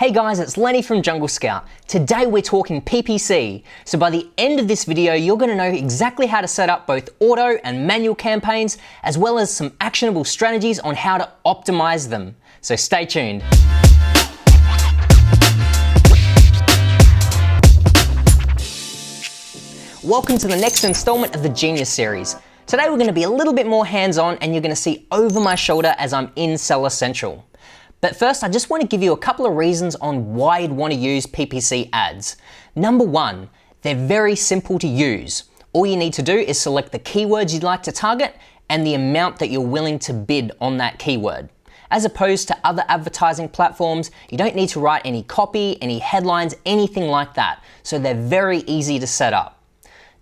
Hey guys, it's Lenny from Jungle Scout. Today we're talking PPC. So by the end of this video, you're going to know exactly how to set up both auto and manual campaigns, as well as some actionable strategies on how to optimize them. So stay tuned. Welcome to the next installment of the Genius series. Today we're going to be a little bit more hands-on and you're going to see over my shoulder as I'm in Seller Central. But first, I just want to give you a couple of reasons on why you'd want to use PPC ads. Number one, they're very simple to use. All you need to do is select the keywords you'd like to target and the amount that you're willing to bid on that keyword. As opposed to other advertising platforms, you don't need to write any copy, any headlines, anything like that. So they're very easy to set up.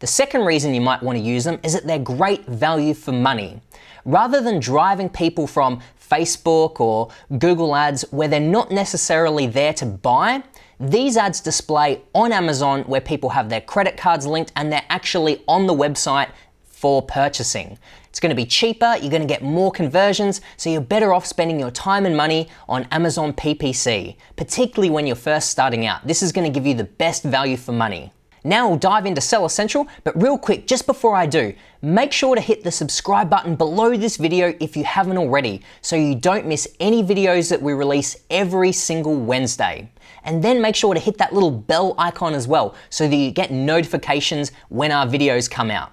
The second reason you might want to use them is that they're great value for money. Rather than driving people from Facebook or Google ads where they're not necessarily there to buy, these ads display on Amazon where people have their credit cards linked and they're actually on the website for purchasing. It's going to be cheaper, you're going to get more conversions, so you're better off spending your time and money on Amazon PPC, particularly when you're first starting out. This is going to give you the best value for money. Now we'll dive into Seller Central, but real quick, just before I do, make sure to hit the subscribe button below this video if you haven't already, so you don't miss any videos that we release every single Wednesday. And then make sure to hit that little bell icon as well, so that you get notifications when our videos come out.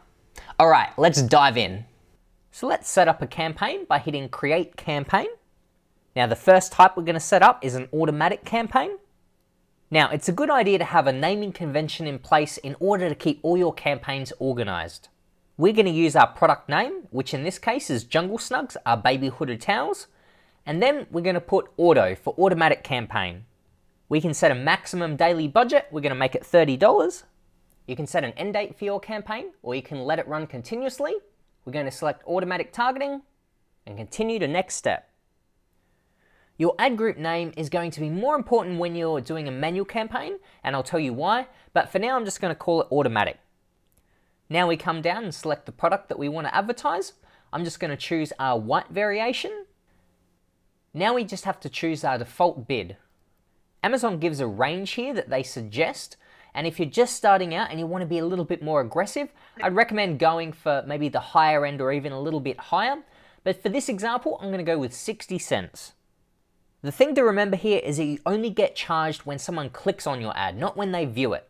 All right, let's dive in. So let's set up a campaign by hitting Create Campaign. Now the first type we're going to set up is an automatic campaign. Now, it's a good idea to have a naming convention in place in order to keep all your campaigns organized. We're going to use our product name, which in this case is Jungle Snugs, our baby hooded towels, and then we're going to put auto for automatic campaign. We can set a maximum daily budget, we're going to make it $30. You can set an end date for your campaign, or you can let it run continuously. We're going to select automatic targeting and continue to next step. Your ad group name is going to be more important when you're doing a manual campaign, and I'll tell you why, but for now I'm just going to call it automatic. Now we come down and select the product that we want to advertise. I'm just going to choose our white variation. Now we just have to choose our default bid. Amazon gives a range here that they suggest, and if you're just starting out and you want to be a little bit more aggressive, I'd recommend going for maybe the higher end or even a little bit higher, but for this example I'm going to go with 60 cents. The thing to remember here is that you only get charged when someone clicks on your ad, not when they view it.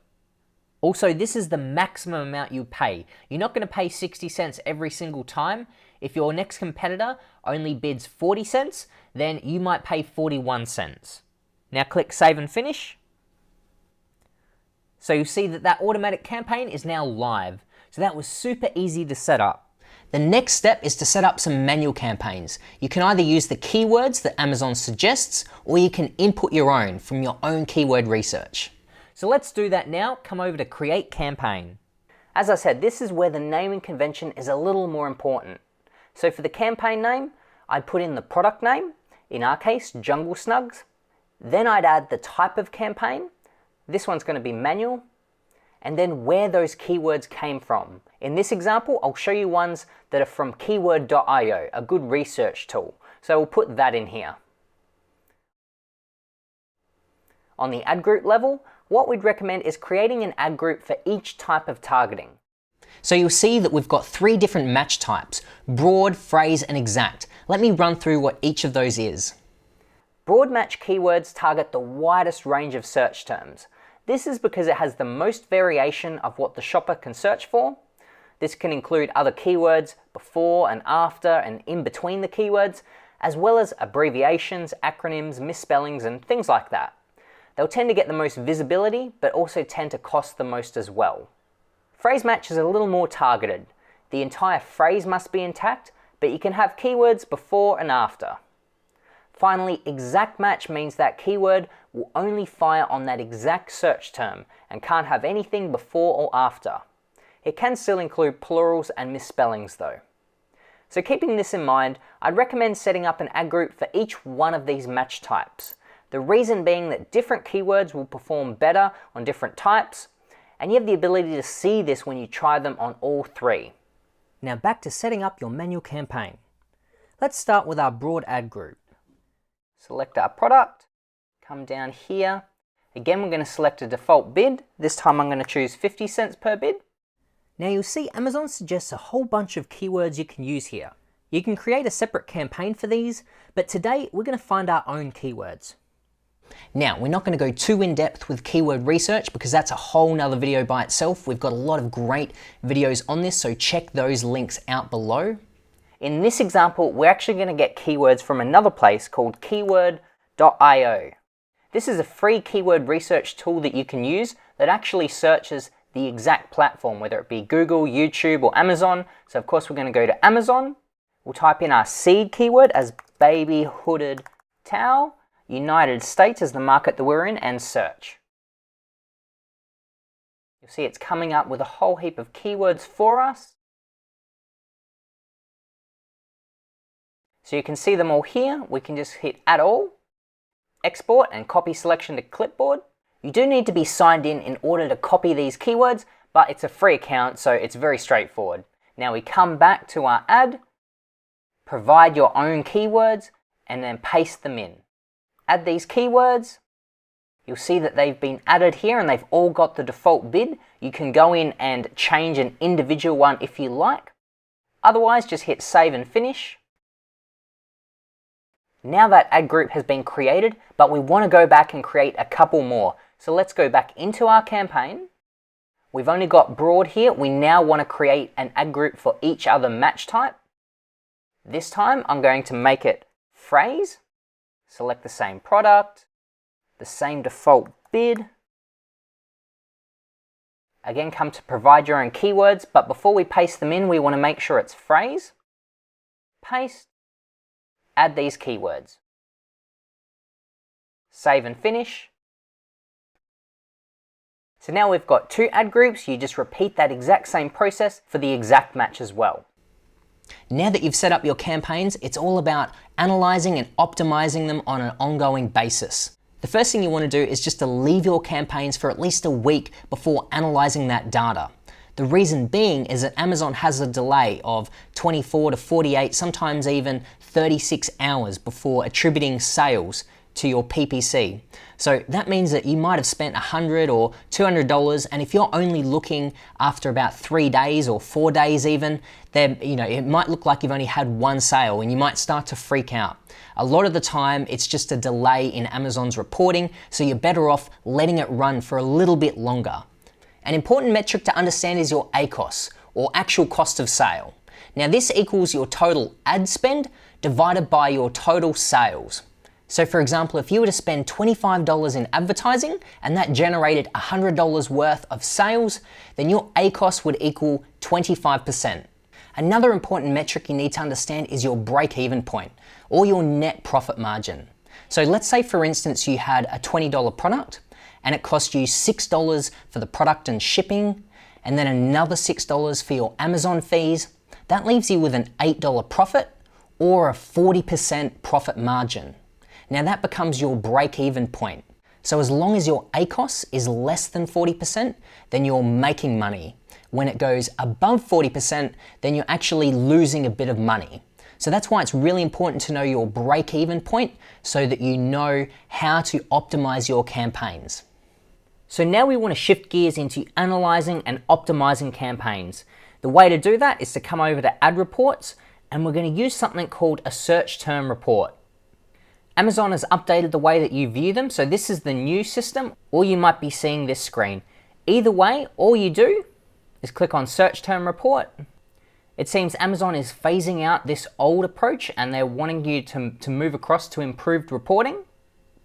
Also, this is the maximum amount you pay. You're not going to pay 60 cents every single time. If your next competitor only bids 40 cents, then you might pay 41 cents. Now click Save and Finish. So you see that that automatic campaign is now live. So that was super easy to set up. The next step is to set up some manual campaigns. You can either use the keywords that Amazon suggests, or you can input your own from your own keyword research. So let's do that now. Come over to Create Campaign. As I said, this is where the naming convention is a little more important. So for the campaign name, I'd put in the product name, in our case, Jungle Snugs. Then I'd add the type of campaign. This one's going to be manual. And then where those keywords came from. In this example, I'll show you ones that are from keyword.io, a good research tool. So we'll put that in here. On the ad group level, what we'd recommend is creating an ad group for each type of targeting. So you'll see that we've got 3 different match types: broad, phrase, and exact. Let me run through what each of those is. Broad match keywords target the widest range of search terms. This is because it has the most variation of what the shopper can search for. This can include other keywords before and after and in between the keywords, as well as abbreviations, acronyms, misspellings, and things like that. They'll tend to get the most visibility, but also tend to cost the most as well. Phrase match is a little more targeted. The entire phrase must be intact, but you can have keywords before and after. Finally, exact match means that keyword will only fire on that exact search term and can't have anything before or after. It can still include plurals and misspellings though. So keeping this in mind, I'd recommend setting up an ad group for each one of these match types. The reason being that different keywords will perform better on different types, and you have the ability to see this when you try them on all 3. Now back to setting up your manual campaign. Let's start with our broad ad group. Select our product, Come down here. Again, we're going to select a default bid. This time I'm going to choose 50 cents per bid. Now you'll see Amazon suggests a whole bunch of keywords you can use here. You can create a separate campaign for these, but today we're going to find our own keywords. Now, we're not going to go too in-depth with keyword research because that's a whole nother video by itself. We've got a lot of great videos on this, so check those links out below. In this example, we're actually going to get keywords from another place called keyword.io. This is a free keyword research tool that you can use that actually searches the exact platform, whether it be Google, YouTube, or Amazon. So of course we're going to go to Amazon. We'll type in our seed keyword as baby hooded towel, United States as the market that we're in, and search. You'll see it's coming up with a whole heap of keywords for us. So you can see them all here. We can just hit add all, export, and copy selection to clipboard. You do need to be signed in order to copy these keywords, but it's a free account, so it's very straightforward. Now we come back to our ad, provide your own keywords, and then paste them in. Add these keywords. You'll see that they've been added here and they've all got the default bid. You can go in and change an individual one if you like. Otherwise, just hit save and finish. Now that ad group has been created, but we want to go back and create a couple more. So let's go back into our campaign. We've only got broad here. We now want to create an ad group for each other match type. This time I'm going to make it phrase. Select the same product, the same default bid. Again, come to provide your own keywords, but before we paste them in, we want to make sure it's phrase. Paste. Add these keywords. Save and finish. So now we've got two ad groups. You just repeat that exact same process for the exact match as well. Now that you've set up your campaigns, it's all about analyzing and optimizing them on an ongoing basis. The first thing you want to do is just to leave your campaigns for at least a week before analyzing that data. The reason being is that Amazon has a delay of 24 to 48, sometimes even 36 hours before attributing sales to your PPC. So that means that you might have spent $100 or $200, and if you're only looking after about 3 days or 4 days even, then it might look like you've only had one sale and you might start to freak out. A lot of the time it's just a delay in Amazon's reporting, so you're better off letting it run for a little bit longer. An important metric to understand is your ACOS, or actual cost of sale. Now this equals your total ad spend divided by your total sales. So for example, if you were to spend $25 in advertising and that generated $100 worth of sales, then your ACOS would equal 25%. Another important metric you need to understand is your break-even point, or your net profit margin. So let's say for instance you had a $20 product and it cost you $6 for the product and shipping, and then another $6 for your Amazon fees. That leaves you with an $8 profit or a 40% profit margin. Now that becomes your break-even point. So as long as your ACOS is less than 40%, then you're making money. When it goes above 40%, then you're actually losing a bit of money. So that's why it's really important to know your break-even point so that you know how to optimize your campaigns. So now we want to shift gears into analyzing and optimizing campaigns. The way to do that is to come over to ad reports, and we're going to use something called a search term report. Amazon has updated the way that you view them, so this is the new system, or you might be seeing this screen. Either way, all you do is click on search term report. It seems Amazon is phasing out this old approach and they're wanting you to move across to improved reporting.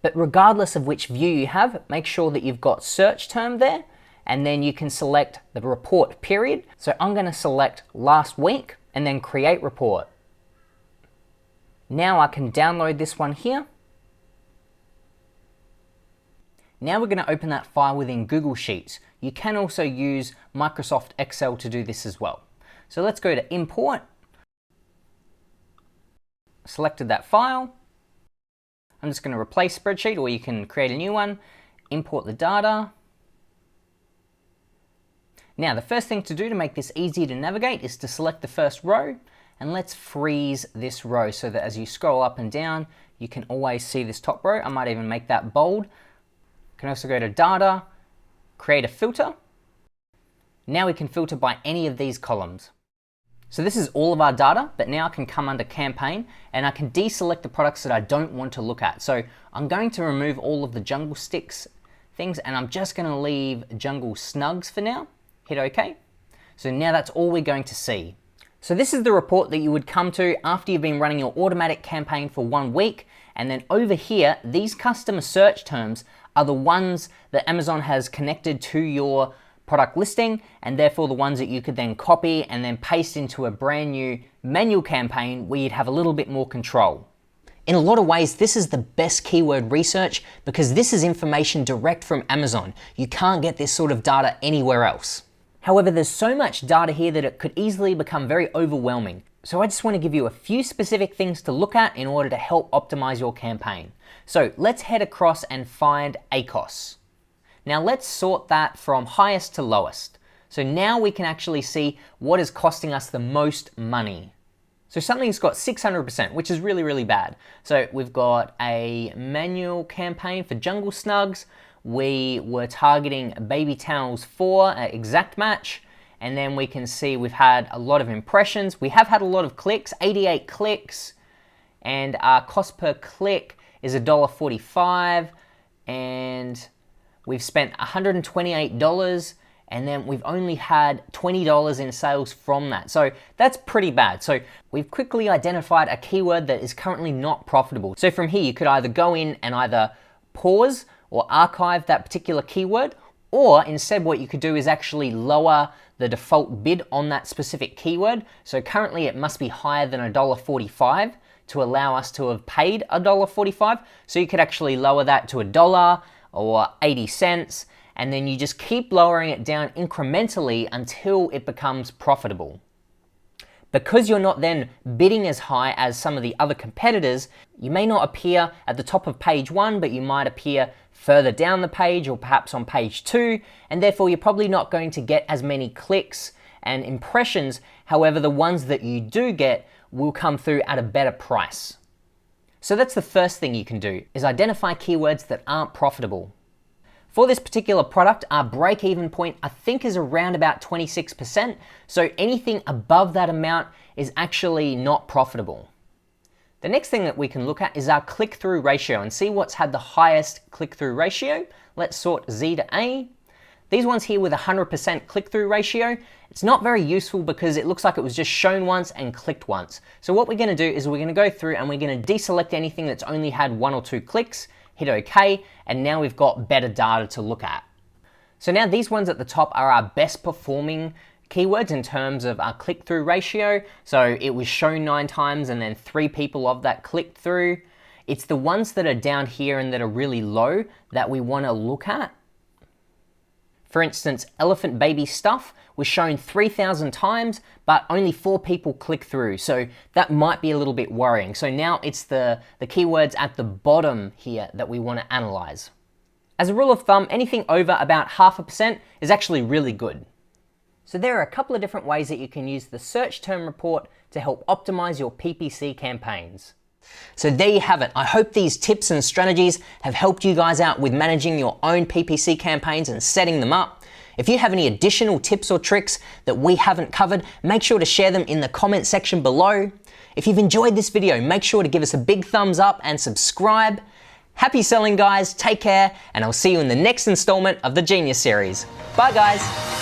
But regardless of which view you have, make sure that you've got search term there, and then you can select the report period. So I'm going to select last week and then create report. Now I can download this one here. Now we're going to open that file within Google Sheets. You can also use Microsoft Excel to do this as well. So let's go to import. Selected that file. I'm just going to replace spreadsheet, or you can create a new one. Import the data. Now the first thing to do to make this easy to navigate is to select the first row, and let's freeze this row so that as you scroll up and down, you can always see this top row. I might even make that bold. You can also go to data, create a filter. Now we can filter by any of these columns. So this is all of our data, but now I can come under campaign and I can deselect the products that I don't want to look at. So I'm going to remove all of the jungle sticks things and I'm just going to leave jungle snugs for now. Hit OK. So now that's all we're going to see. So this is the report that you would come to after you've been running your automatic campaign for 1 week. And then over here, these customer search terms are the ones that Amazon has connected to your product listing, and therefore the ones that you could then copy and then paste into a brand new manual campaign where you'd have a little bit more control. In a lot of ways, this is the best keyword research because this is information direct from Amazon. You can't get this sort of data anywhere else. However, there's so much data here that it could easily become very overwhelming. So I just want to give you a few specific things to look at in order to help optimize your campaign. So let's head across and find ACOS. Now let's sort that from highest to lowest. So now we can actually see what is costing us the most money. So something's got 600%, which is really, really bad. So we've got a manual campaign for Jungle Snugs. We were targeting Baby Towels 4, exact match. And then we can see we've had a lot of impressions. We have had a lot of clicks, 88 clicks. And our cost per click is $1.45. And we've spent $128. And then we've only had $20 in sales from that. So that's pretty bad. So we've quickly identified a keyword that is currently not profitable. So from here, you could either go in and either pause or archive that particular keyword, or instead what you could do is actually lower the default bid on that specific keyword. So currently it must be higher than $1.45 to allow us to have paid $1.45. So you could actually lower that to $1 or 80 cents. And then you just keep lowering it down incrementally until it becomes profitable. Because you're not then bidding as high as some of the other competitors, you may not appear at the top of page 1, but you might appear further down the page or perhaps on page 2, and therefore you're probably not going to get as many clicks and impressions. However, the ones that you do get will come through at a better price. So that's the first thing you can do, is identify keywords that aren't profitable. For this particular product, our break-even point, I think, is around about 26%. So anything above that amount is actually not profitable. The next thing that we can look at is our click-through ratio and see what's had the highest click-through ratio. Let's sort Z to A. These ones here with 100% click-through ratio, it's not very useful because it looks like it was just shown once and clicked once. So what we're going to do is we're going to go through and we're going to deselect anything that's only had 1 or 2 clicks, hit OK, and now we've got better data to look at. So now these ones at the top are our best performing keywords in terms of our click-through ratio. So it was shown 9 times and then 3 people of that clicked through. It's the ones that are down here and that are really low that we want to look at. For instance, elephant baby stuff was shown 3,000 times, but only 4 people click through. So that might be a little bit worrying. So now it's the keywords at the bottom here that we want to analyze. As a rule of thumb, anything over about 0.5% is actually really good. So there are a couple of different ways that you can use the search term report to help optimize your PPC campaigns. So there you have it. I hope these tips and strategies have helped you guys out with managing your own PPC campaigns and setting them up. If you have any additional tips or tricks that we haven't covered, make sure to share them in the comment section below. If you've enjoyed this video, make sure to give us a big thumbs up and subscribe. Happy selling, guys. Take care, and I'll see you in the next installment of the Genius series. Bye, guys.